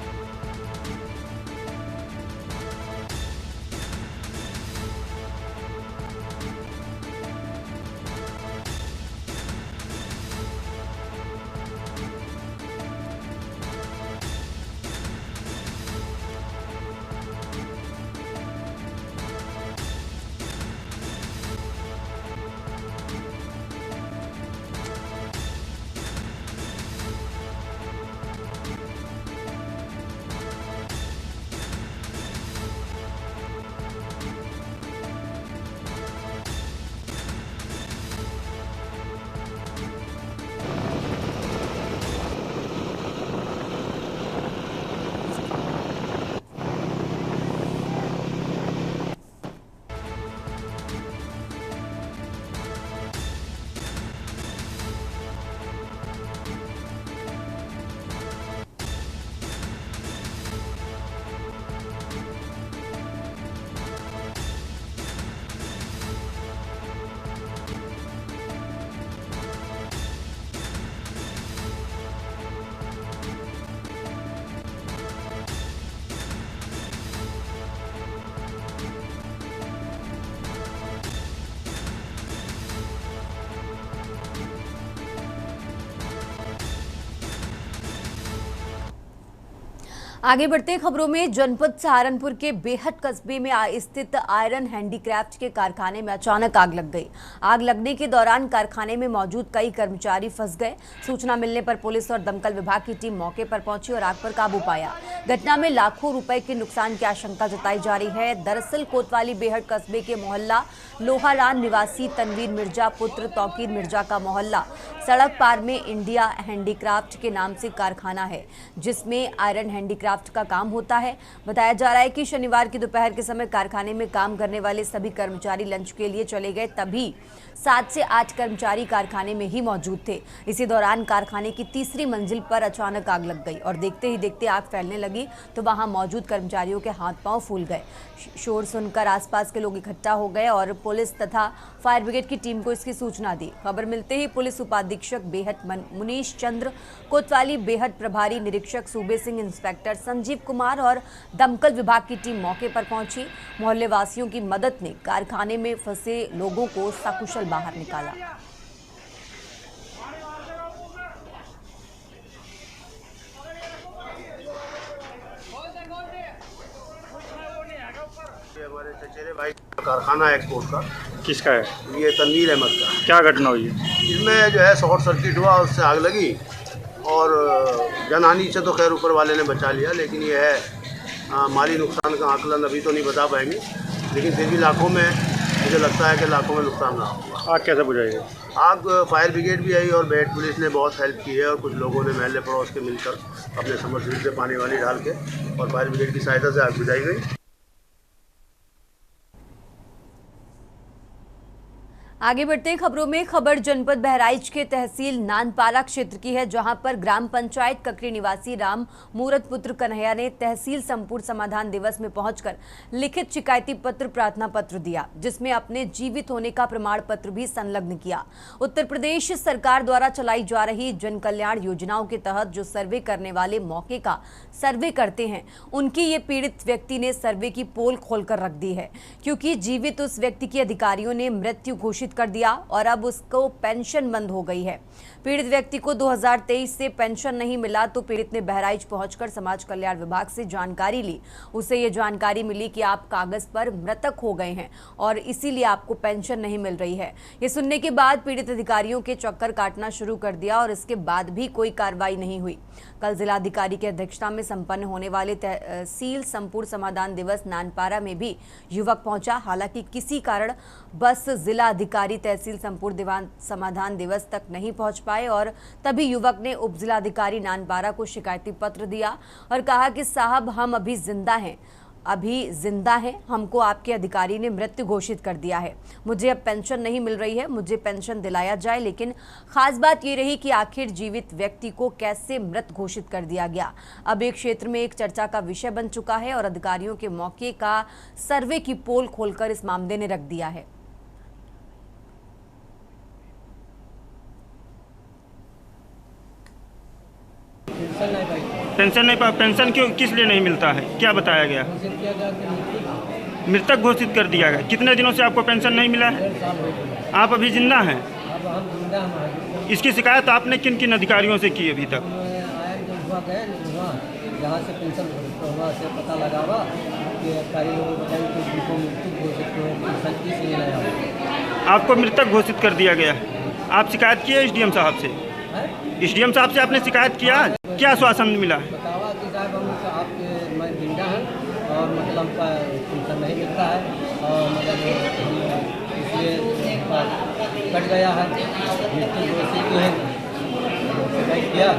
आगे बढ़ते खबरों में, जनपद सहारनपुर के बेहट कस्बे में स्थित आयरन हैंडीक्राफ्ट के कारखाने में अचानक आग लग गई। आग लगने के दौरान कारखाने में मौजूद कई कर्मचारी फंस गए। सूचना मिलने पर पुलिस और दमकल विभाग की टीम मौके पर पहुंची और आग पर काबू पाया। घटना में लाखों रुपए के नुकसान की आशंका जताई जा रही है। दरअसल कोतवाली बेहट कस्बे के मोहल्ला लोहारान निवासी तनवीर मिर्जा पुत्र तौकीर मिर्जा का मोहल्ला सड़क पार में इंडिया हैंडीक्राफ्ट के नाम से कारखाना है, जिसमें आयरन हैंडीक्राफ्ट का काम होता है। बताया जा रहा है कि शनिवार की दोपहर के समय कारखाने में काम करने वाले सभी कर्मचारी लंच के लिए चले गए, तभी 7 से 8 कर्मचारी कारखाने में ही मौजूद थे। इसी दौरान कारखाने की तीसरी मंजिल पर अचानक आग लग गई और देखते ही देखते आग फैलने लगी तो वहां मौजूद कर्मचारियों के हाथ पांव फूल गए। शोर सुनकर आसपास के लोग इकट्ठा हो गए और पुलिस तथा फायर ब्रिगेड की टीम को इसकी सूचना दी। खबर मिलते ही पुलिस उपाधीक्षक बेहट मुनीश चंद्र, कोतवाली बेहट प्रभारी निरीक्षक सूबे सिंह, इंस्पेक्टर संजीव कुमार और दमकल विभाग की टीम मौके पर पहुंची। मोहल्ले वासियों की मदद ने कारखाने में फंसे लोगों को सकुशल बाहर निकाला। हमारे चचेरे भाई कारखाना है एक्सपोर्ट का। किसका है? ये तनवीर अहमद का। क्या घटना हुई है? इसमें जो है शॉर्ट सर्किट हुआ, उससे आग लगी और जनहानि से तो खैर ऊपर वाले ने बचा लिया, लेकिन ये है माली नुकसान का आकलन अभी तो नहीं बता पाएंगे, लेकिन फिर भी लाखों में, मुझे लगता है कि लाखों में नुकसान रहा होगा। आग कैसे बुझाई है? आग फायर ब्रिगेड भी आई और बेट पुलिस ने बहुत हेल्प की है और कुछ लोगों ने महल्ले पड़ोस के मिलकर अपने समरसीबल से पानी वाली डाल के और फायर ब्रिगेड की सहायता से आग बुझाई गई। आगे बढ़ते हैं खबरों में। खबर जनपद बहराइच के तहसील नानपारा क्षेत्र की है, जहां पर ग्राम पंचायत ककरी निवासी राम मूरत पुत्र कन्हैया ने तहसील संपूर्ण समाधान दिवस में पहुंचकर लिखित शिकायती पत्र प्रार्थना पत्र दिया, जिसमें अपने जीवित होने का प्रमाण पत्र भी संलग्न किया। उत्तर प्रदेश सरकार द्वारा चलाई जा रही जन कल्याण योजनाओं के तहत जो सर्वे करने वाले मौके का सर्वे करते हैं, उनकी ये पीड़ित व्यक्ति ने सर्वे की पोल खोलकर रख दी है, क्योंकि जीवित उस व्यक्ति की अधिकारियों ने मृत्यु घोषित कर दिया और अब उसको पेंशन बंद हो गई है। पीड़ित व्यक्ति को 2023 से पेंशन नहीं मिला, तो पीड़ित ने बहराइच पहुंचकर समाज कल्याण विभाग से जानकारी ली। उसे ये जानकारी मिली कि आप कागज पर मृतक हो गए हैं और इसीलिए आपको पेंशन नहीं मिल रही है। ये सुनने के बाद पीड़ित अधिकारियों के चक्कर काटना शुरू कर दिया और इसके बाद भी कोई कार्रवाई नहीं हुई। कल जिलाधिकारी की अध्यक्षता में संपन्न होने वाले तहसील संपूर्ण समाधान दिवस नानपारा में भी युवक पहुंचा। हालांकि किसी कारण बस जिला अधिकारी तहसील संपूर्ण समाधान दिवस तक नहीं पहुंच पाए और तभी युवक ने उप जिलाधिकारी नानपारा को शिकायती पत्र दिया और कहा कि साहब, हम अभी जिंदा हैं, हमको आपके अधिकारी ने मृत्यु घोषित कर दिया है, मुझे अब पेंशन नहीं मिल रही है, मुझे पेंशन दिलाया जाए। लेकिन खास बात ये रही कि आखिर जीवित व्यक्ति को कैसे मृत घोषित कर दिया गया। अब एक क्षेत्र में एक चर्चा का विषय बन चुका है और अधिकारियों के मौके का सर्वे की पोल खोलकर इस मामले ने रख दिया है। पेंशन नहीं पा, पेंशन क्यों, किस लिए नहीं मिलता है? क्या बताया गया? मृतक घोषित कर दिया गया। कितने दिनों से आपको पेंशन नहीं मिला है? आप अभी जिंदा हैं? इसकी शिकायत आपने किन किन अधिकारियों से की अभी तक? जहाँ से पेंशन वहाँ से पता लगा हुआ कि अधिकारी लोगों को बताया कि उनको मृत्यु घोषित इसलिए नहीं। आपको मृतक घोषित कर दिया गया। आप शिकायत किए एसडीएम साहब से? एसडीएम साहब से आपने शिकायत किया? क्या आश्वासन मिला? बतावा कि साहब हम आपके मैं जिंदा हैं और मतलब पेंशन नहीं मिलता है और मतलब इसलिए कट गया है, मृत्यु घोषित जो है शिकायत किया।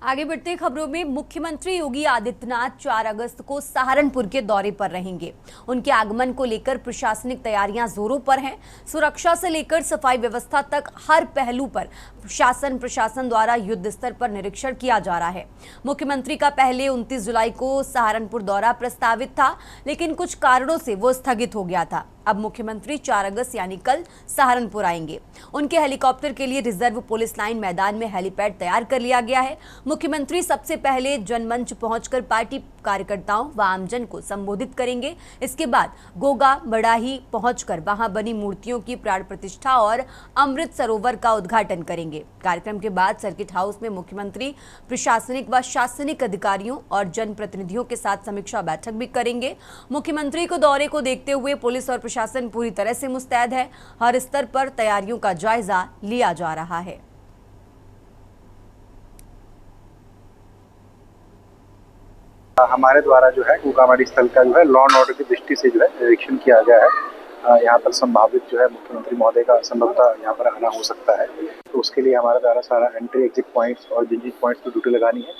आगे बढ़ते खबरों में। मुख्यमंत्री योगी आदित्यनाथ 4 अगस्त को सहारनपुर के दौरे पर रहेंगे। उनके आगमन को लेकर प्रशासनिक तैयारियां जोरों पर हैं। सुरक्षा से लेकर सफाई व्यवस्था तक हर पहलू पर शासन प्रशासन द्वारा युद्ध स्तर पर निरीक्षण किया जा रहा है। मुख्यमंत्री का पहले 29 जुलाई को सहारनपुर दौरा प्रस्तावित था, लेकिन कुछ कारणों से वो स्थगित हो गया था। अब मुख्यमंत्री 4 अगस्त यानी कल सहारनपुर आएंगे। उनके हेलीकॉप्टर के लिए रिजर्व पुलिस लाइन मैदान में हेलीपैड तैयार कर लिया गया है। मुख्यमंत्री सबसे पहले जनमंच पहुंचकर पार्टी कार्यकर्ताओं व आमजन को संबोधित करेंगे। इसके बाद गोगा बड़ाही पहुंचकर वहां बनी मूर्तियों की प्राण प्रतिष्ठा और अमृत सरोवर का उद्घाटन करेंगे। कार्यक्रम के बाद सर्किट हाउस में मुख्यमंत्री प्रशासनिक व शासनिक अधिकारियों और जनप्रतिनिधियों के साथ समीक्षा बैठक भी करेंगे। मुख्यमंत्री को दौरे को देखते हुए पुलिस और प्रशासन पूरी तरह से मुस्तैद है। हर स्तर पर तैयारियों का जायजा लिया जा रहा है। हमारे द्वारा जो है गोगाबाड़ी स्थल का जो है लॉ एंड ऑर्डर की दृष्टि से जो है निरीक्षण किया गया है। यहाँ पर संभावित जो है मुख्यमंत्री महोदय का संभवतः यहाँ पर आना हो सकता है, तो उसके लिए हमारे द्वारा सारा एंट्री एग्जिट पॉइंट्स और जिन जिन पॉइंट्स की ड्यूटी लगानी है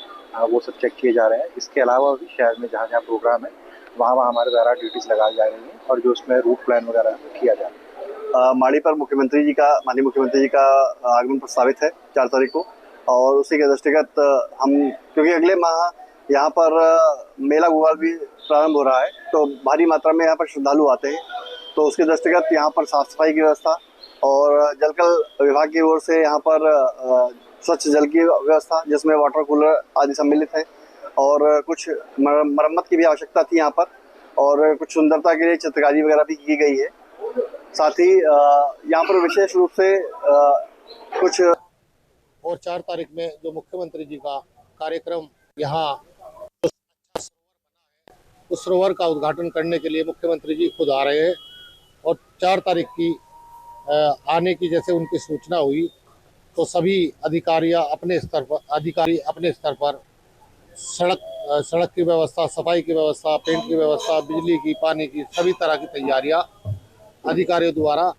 वो सब चेक किए जा रहे हैं। इसके अलावा भी शहर में जहाँ जहाँ प्रोग्राम है वहाँ हमारे द्वारा ड्यूटीज लगाई जा रही हैं और जो उसमें रूट प्लान वगैरह किया जा रहा है। माड़ी पर माननीय मुख्यमंत्री जी का आगमन प्रस्तावित है 4 तारीख को, और उसी के दृष्टिगत हम, क्योंकि अगले माह यहाँ पर मेला गोगाल भी प्रारंभ हो रहा है, तो भारी मात्रा में यहाँ पर श्रद्धालु आते हैं, तो उसके दृष्टिगत यहाँ पर साफ सफाई की व्यवस्था और जलकल विभाग की ओर से यहाँ पर स्वच्छ जल की व्यवस्था, जिसमें वाटर कूलर आदि सम्मिलित है, और कुछ मरम्मत की भी आवश्यकता थी यहाँ पर, और कुछ सुंदरता के लिए चित्रकारी वगैरह भी की गई है। साथ ही यहाँ पर विशेष रूप से कुछ और 4 तारीख में जो मुख्यमंत्री जी का कार्यक्रम यहाँ उस सरोवर का उद्घाटन करने के लिए मुख्यमंत्री जी खुद आ रहे हैं और 4 तारीख की आने की जैसे उनकी सूचना हुई तो सभी अधिकारी अपने स्तर पर सड़क की व्यवस्था, सफाई की व्यवस्था, पेंट की व्यवस्था, बिजली की, पानी की सभी तरह की तैयारियां अधिकारियों द्वारा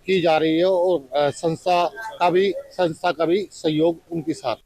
की जा रही है और संस्था का भी सहयोग उनके साथ।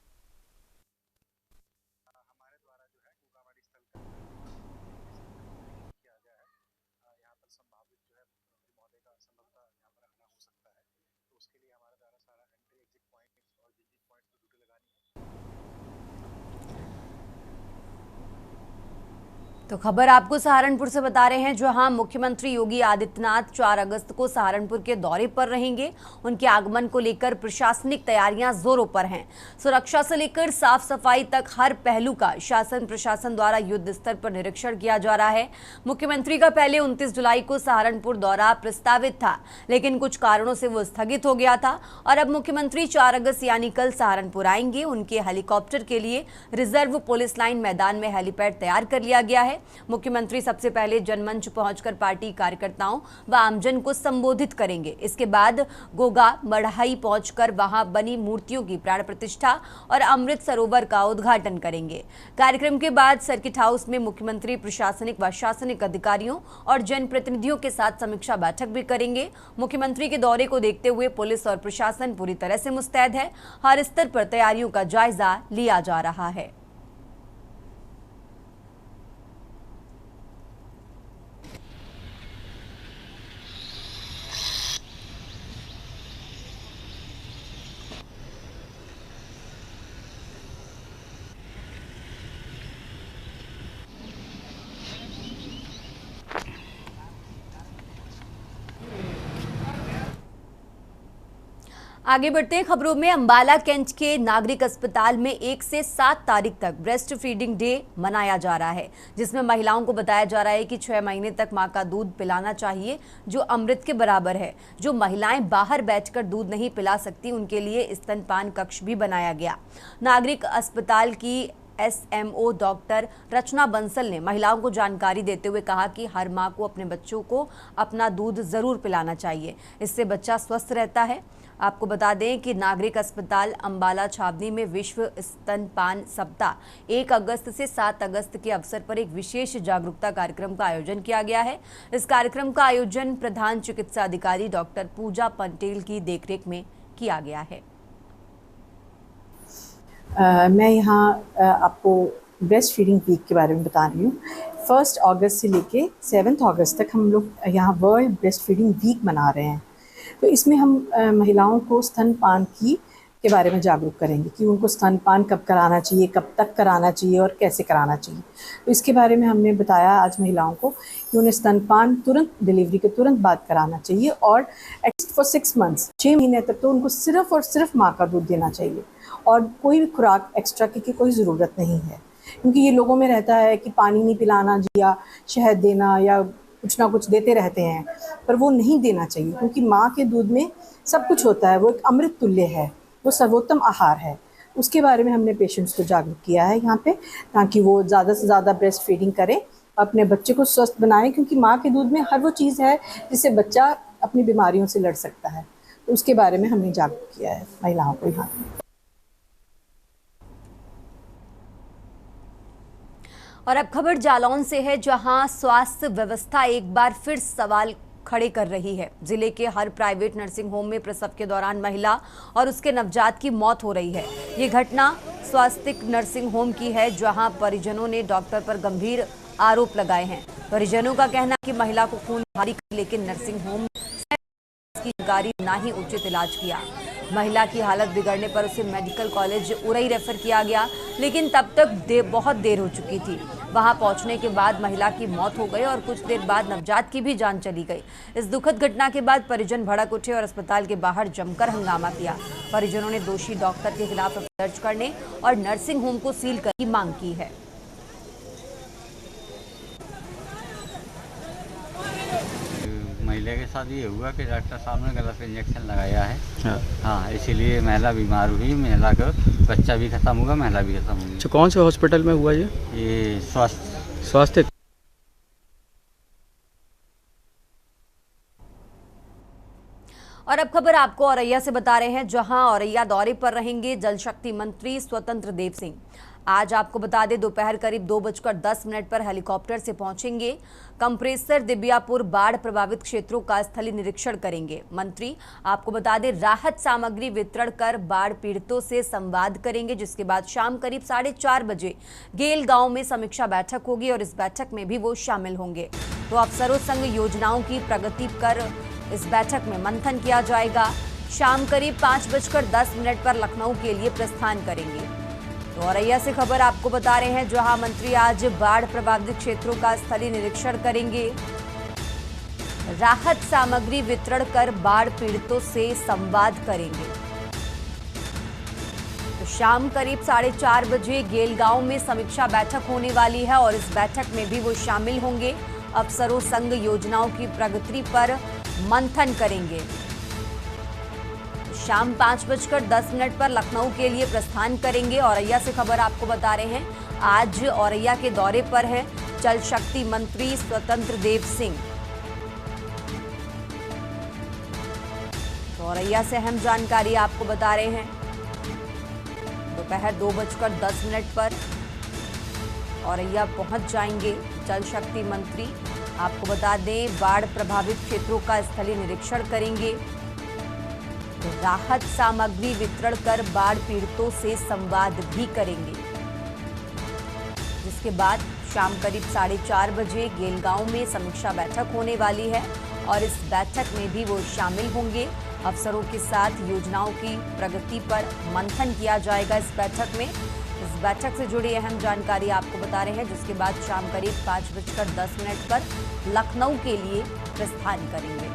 तो खबर आपको सहारनपुर से बता रहे हैं, जहां मुख्यमंत्री योगी आदित्यनाथ 4 अगस्त को सहारनपुर के दौरे पर रहेंगे। उनके आगमन को लेकर प्रशासनिक तैयारियां जोरों पर हैं। सुरक्षा से लेकर साफ सफाई तक हर पहलू का शासन प्रशासन द्वारा युद्ध स्तर पर निरीक्षण किया जा रहा है। मुख्यमंत्री का पहले 29 जुलाई को सहारनपुर दौरा प्रस्तावित था, लेकिन कुछ कारणों से वो स्थगित हो गया था और अब मुख्यमंत्री 4 अगस्त यानी कल सहारनपुर आएंगे। उनके हेलीकॉप्टर के लिए रिजर्व पुलिस लाइन मैदान में हेलीपैड तैयार कर लिया गया है। मुख्यमंत्री सबसे पहले जनमंच पहुंचकर पार्टी कार्यकर्ताओं व आमजन को संबोधित करेंगे। इसके बाद गोगा मढ़ाई पहुंचकर वहां बनी मूर्तियों की प्राण प्रतिष्ठा और अमृत सरोवर का उद्घाटन करेंगे। कार्यक्रम के बाद सर्किट हाउस में मुख्यमंत्री प्रशासनिक व शासनिक अधिकारियों और जनप्रतिनिधियों के साथ समीक्षा बैठक भी करेंगे। मुख्यमंत्री के दौरे को देखते हुए पुलिस और प्रशासन पूरी तरह से मुस्तैद है। हर स्तर पर तैयारियों का जायजा लिया जा रहा है। आगे बढ़ते हैं खबरों में। अंबाला कैंट के नागरिक अस्पताल में 1 से 7 तारीख तक ब्रेस्ट फीडिंग डे मनाया जा रहा है, जिसमें महिलाओं को बताया जा रहा है कि 6 महीने तक मां का दूध पिलाना चाहिए, जो अमृत के बराबर है। जो महिलाएं बाहर बैठकर दूध नहीं पिला सकती, उनके लिए स्तनपान कक्ष भी बनाया गया। नागरिक अस्पताल की SMO डॉक्टर रचना बंसल ने महिलाओं को जानकारी देते हुए कहा कि हर मां को अपने बच्चों को अपना दूध जरूर पिलाना चाहिए, इससे बच्चा स्वस्थ रहता है। आपको बता दें कि नागरिक अस्पताल अंबाला छावनी में विश्व स्तनपान सप्ताह 1 अगस्त से 7 अगस्त के अवसर पर एक विशेष जागरूकता कार्यक्रम का आयोजन किया गया है। इस कार्यक्रम का आयोजन प्रधान चिकित्सा अधिकारी डॉक्टर पूजा पटेल की देखरेख में किया गया है। मैं यहाँ आपको ब्रेस्ट फीडिंग वीक के बारे में बता रही हूँ। 1 अगस्त से लेके 7 अगस्त तक हम लोग यहाँ वर्ल्ड ब्रेस्ट फीडिंग वीक मना रहे हैं। तो इसमें हम महिलाओं को स्तनपान के बारे में जागरूक करेंगे कि उनको स्तनपान कब कराना चाहिए, कब तक कराना चाहिए और कैसे कराना चाहिए। तो इसके बारे में हमने बताया आज महिलाओं को कि उन्हें स्तनपान तुरंत डिलीवरी के तुरंत बाद कराना चाहिए और एटलीस्ट फॉर 6 मंथ्स 6 महीने तक तो उनको सिर्फ और सिर्फ माँ का दूध देना चाहिए और कोई भी खुराक एक्स्ट्रा की कोई ज़रूरत नहीं है। क्योंकि ये लोगों में रहता है कि पानी नहीं पिलाना या शहद देना या कुछ ना कुछ देते रहते हैं, पर वो नहीं देना चाहिए क्योंकि माँ के दूध में सब कुछ होता है। वो एक अमृत तुल्य है, वो सर्वोत्तम आहार है। उसके बारे में हमने पेशेंट्स को जागरूक किया है यहाँ पे, ताकि वो ज़्यादा से ज़्यादा ब्रेस्ट फीडिंग करें, अपने बच्चे को स्वस्थ बनाएं, क्योंकि माँ के दूध में हर वो चीज़ है जिससे बच्चा अपनी बीमारियों से लड़ सकता है। तो उसके बारे में हमने जागरूक किया है महिलाओं को यहाँ। और अब खबर जालौन से है, जहां स्वास्थ्य व्यवस्था एक बार फिर सवाल खड़े कर रही है। जिले के हर प्राइवेट नर्सिंग होम में प्रसव के दौरान महिला और उसके नवजात की मौत हो रही है। ये घटना स्वास्तिक नर्सिंग होम की है, जहां परिजनों ने डॉक्टर पर गंभीर आरोप लगाए हैं। परिजनों का कहना है कि महिला को खून भारी कर, लेकिन नर्सिंग होम की जानकारी ना ही उचित इलाज किया। महिला की हालत बिगड़ने पर उसे मेडिकल कॉलेज उरई रेफर किया गया, लेकिन तब तक बहुत देर हो चुकी थी। वहां पहुंचने के बाद महिला की मौत हो गई और कुछ देर बाद नवजात की भी जान चली गई। इस दुखद घटना के बाद परिजन भड़क उठे और अस्पताल के बाहर जमकर हंगामा किया। परिजनों ने दोषी डॉक्टर के खिलाफ दर्ज करने और नर्सिंग होम को सील करने की मांग की है। महिला के साथ ये हुआ कि डॉक्टर साहब ने गलत इंजेक्शन लगाया है। हाँ, इसीलिए महिला बीमार हुई, महिला का बच्चा भी खत्म होगा, महिला भी खत्म होगी। तो कौन से हॉस्पिटल में हुआ ये स्वास्थ्य। और अब खबर आपको औरैया से बता रहे हैं, जहां औरैया दौरे पर रहेंगे जल शक्ति मंत्री स्वतंत्र देव सिंह। आज आपको बता दें दोपहर करीब 2:10 पर हेलीकॉप्टर से पहुंचेंगे। कंप्रेसर दिबियापुर बाढ़ प्रभावित क्षेत्रों का स्थलीय निरीक्षण करेंगे। मंत्री आपको बता दें राहत सामग्री वितरण कर बाढ़ पीड़ितों से संवाद करेंगे, जिसके बाद शाम करीब 4:30 बजे गेल गांव में समीक्षा बैठक होगी और इस बैठक में भी वो शामिल होंगे। तो अफसरों संग योजनाओं की प्रगति कर इस बैठक में मंथन किया जाएगा। शाम करीब 5:10 पर लखनऊ के लिए प्रस्थान करेंगे। तो औरैया से खबर आपको बता रहे हैं, जहां मंत्री आज बाढ़ प्रभावित क्षेत्रों का स्थलीय निरीक्षण करेंगे। राहत सामग्री वितरण कर बाढ़ पीड़ितों से संवाद करेंगे। तो शाम करीब 4:30 बजे गेलगांव में समीक्षा बैठक होने वाली है और इस बैठक में भी वो शामिल होंगे। अफसरों संग योजनाओं की प्रगति पर मंथन करेंगे। शाम 5:10 पर लखनऊ के लिए प्रस्थान करेंगे। औरैया से खबर आपको बता रहे हैं, आज औरैया के दौरे पर हैं जल शक्ति मंत्री स्वतंत्र देव सिंह। तो औरैया से अहम जानकारी आपको बता रहे हैं, दोपहर 2:10 पर औरैया पहुंच जाएंगे जल शक्ति मंत्री। आपको बता दें बाढ़ प्रभावित क्षेत्रों का स्थलीय निरीक्षण करेंगे। राहत सामग्री वितरण कर बाढ़ पीड़ितों से संवाद भी करेंगे, जिसके बाद शाम करीब 4:30 बजे गेलगांव में समीक्षा बैठक होने वाली है और इस बैठक में भी वो शामिल होंगे। अफसरों के साथ योजनाओं की प्रगति पर मंथन किया जाएगा इस बैठक में। इस बैठक से जुड़ी अहम जानकारी आपको बता रहे हैं, जिसके बाद शाम करीब 5:10 पर लखनऊ के लिए प्रस्थान करेंगे।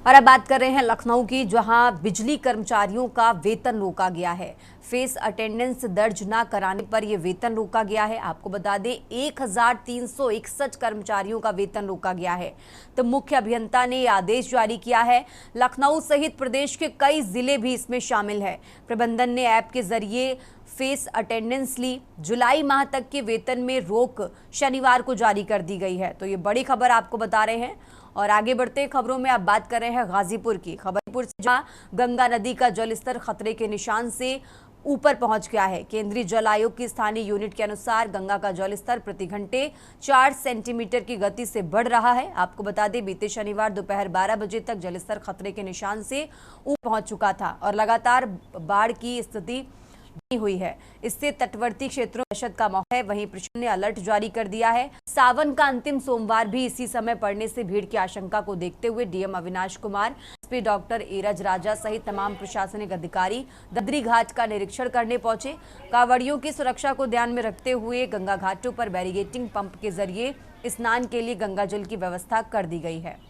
और अब बात कर रहे हैं लखनऊ की, जहां बिजली कर्मचारियों का वेतन रोका गया है। फेस अटेंडेंस दर्ज न कराने पर यह वेतन रोका गया है। आपको बता दें 1361 कर्मचारियों का वेतन रोका गया है। तो मुख्य अभियंता ने यह आदेश जारी किया है। लखनऊ सहित प्रदेश के कई जिले भी इसमें शामिल है। प्रबंधन ने ऐप के जरिए फेस अटेंडेंस ली। जुलाई माह तक के वेतन में रोक शनिवार को जारी कर दी गई है। तो ये बड़ी खबर आपको बता रहे हैं। और आगे बढ़ते खबरों में अब बात कर रहे हैं गाजीपुर की। गाजीपुर से जहां गंगा नदी का जलस्तर खतरे के निशान से ऊपर पहुंच गया है। केंद्रीय जल आयोग की स्थानीय यूनिट के अनुसार गंगा का जलस्तर प्रति घंटे 4 सेंटीमीटर की गति से बढ़ रहा है। आपको बता दें बीते शनिवार दोपहर 12 बजे तक जलस्तर खतरे के निशान से ऊपर पहुंच चुका था और लगातार बाढ़ की स्थिति बनी हुई है। इससे तटवर्ती क्षेत्रों में दहशत का माहौल है। वहीं प्रशासन ने अलर्ट जारी कर दिया है। सावन का अंतिम सोमवार भी इसी समय पड़ने से भीड़ की आशंका को देखते हुए DM Avinash Kumar, SP doctor Iraj Raja सहित तमाम प्रशासनिक अधिकारी ददरी घाट का निरीक्षण करने पहुंचे। कांवड़ियों की सुरक्षा को ध्यान में रखते हुए गंगा घाटों पर बैरिगेटिंग पंप के जरिए स्नान के लिए गंगा जल की व्यवस्था कर दी गई है।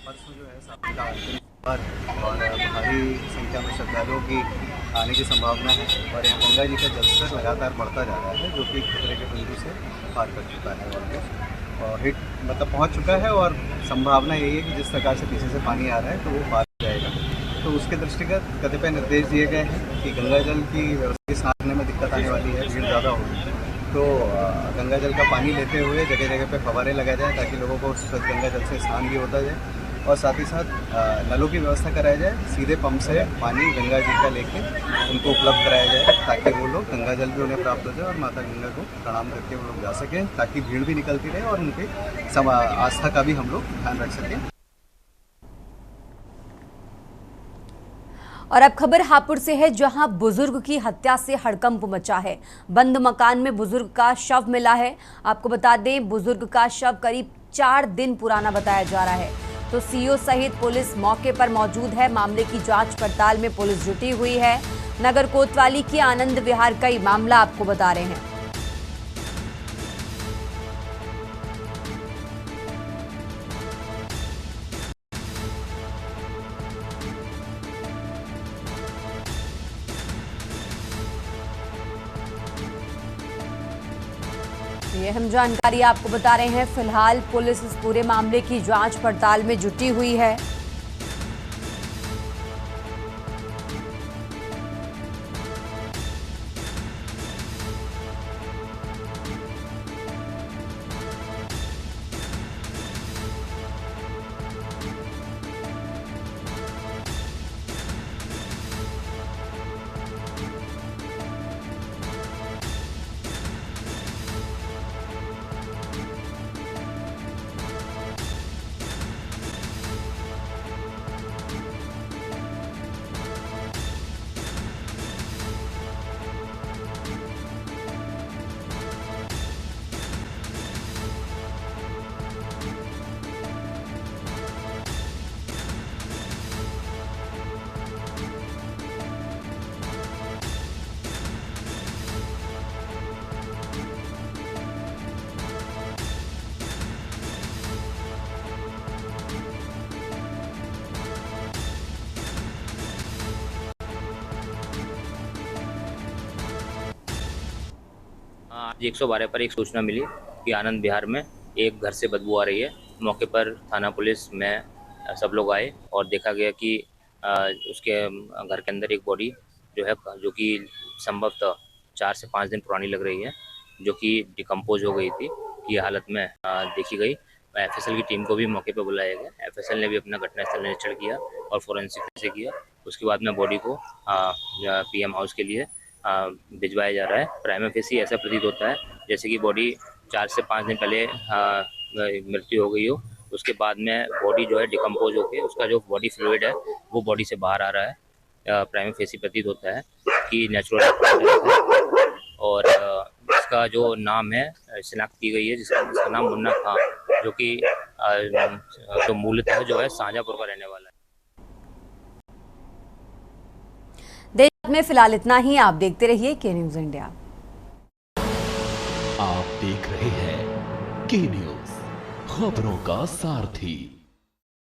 परसों जो है सावन का अंतिम सोमवार और भारी संख्या में श्रद्धालुओं की आने की संभावना है और यहाँ गंगा जी का जलस्तर लगातार बढ़ता जा रहा है, जो कि खतरे के बिंदु से पार कर चुका है ऑलमोस्ट और हिट मतलब पहुँच चुका है। और संभावना यही है कि जिस प्रकार से पीछे से पानी आ रहा है तो वो पार हो जाएगा। तो उसके दृष्टिगत कतिपय निर्देश दिए गए हैं कि गंगा जल की व्यवस्था स्नान करने में दिक्कत आने वाली है, भीड़ ज़्यादा होगी, तो गंगा जल का पानी लेते हुए जगह जगह पे फव्वारे लगाए जाए ताकि लोगों को शुद्ध गंगा जल से स्नान भी होता जाए और साथ ही साथ नलों की व्यवस्था कराई जाए। सीधे पंप से पानी गंगा जी का लेके उनको उपलब्ध कराया जाए ताकि वो लोग गंगा जल भी उन्हें प्राप्त हो जाए और माता गंगा को प्रणाम करके वो लोग जा सकें, ताकि भीड़ भी निकलती रहे और उनकी आस्था का भी हम लोग ध्यान रख सकें। और अब खबर हापुड़ से है, जहां बुजुर्ग की हत्या से हड़कंप मचा है। बंद मकान में बुजुर्ग का शव मिला है। आपको बता दें बुजुर्ग का शव करीब 4 दिन पुराना बताया जा रहा है। तो सीओ सहित पुलिस मौके पर मौजूद है। मामले की जांच पड़ताल में पुलिस जुटी हुई है। नगर कोतवाली की आनंद विहार का ही मामला आपको बता रहे हैं। ये हम जानकारी आपको बता रहे हैं। फिलहाल पुलिस इस पूरे मामले की जांच पड़ताल में जुटी हुई है। आज 112 पर एक सूचना मिली कि आनंद विहार में एक घर से बदबू आ रही है। मौके पर थाना पुलिस में सब लोग आए और देखा गया कि उसके घर के अंदर एक बॉडी जो कि संभवतः 4 से 5 दिन पुरानी लग रही है, जो कि डिकम्पोज हो गई थी की हालत में देखी गई। एफएसएल की टीम को भी मौके पर बुलाया गया। एफएसएल ने भी अपना घटनास्थल निरीक्षण किया और फोरेंसिक से किया। उसके बाद में बॉडी को पीएम हाउस के लिए भिजवाया जा रहा है। प्राइमा फेसी ऐसा प्रतीत होता है जैसे कि बॉडी 4 से 5 दिन पहले मृत्यु हो गई हो। उसके बाद में बॉडी जो है डिकम्पोज होकर उसका जो बॉडी फ्लूइड है वो बॉडी से बाहर आ रहा है। प्राइमा फेसी प्रतीत होता है कि नेचुरल। और इसका जो नाम है शिनाख्त की गई है, जिसका नाम मुन्ना खां, जो कि तो मूलतः जो है शाहजहाँपुर का रहने वाला है। में फिलहाल इतना ही। आप देखते रहिए के न्यूज़ इंडिया। आप देख रहे हैं के न्यूज़, खबरों का सारथी।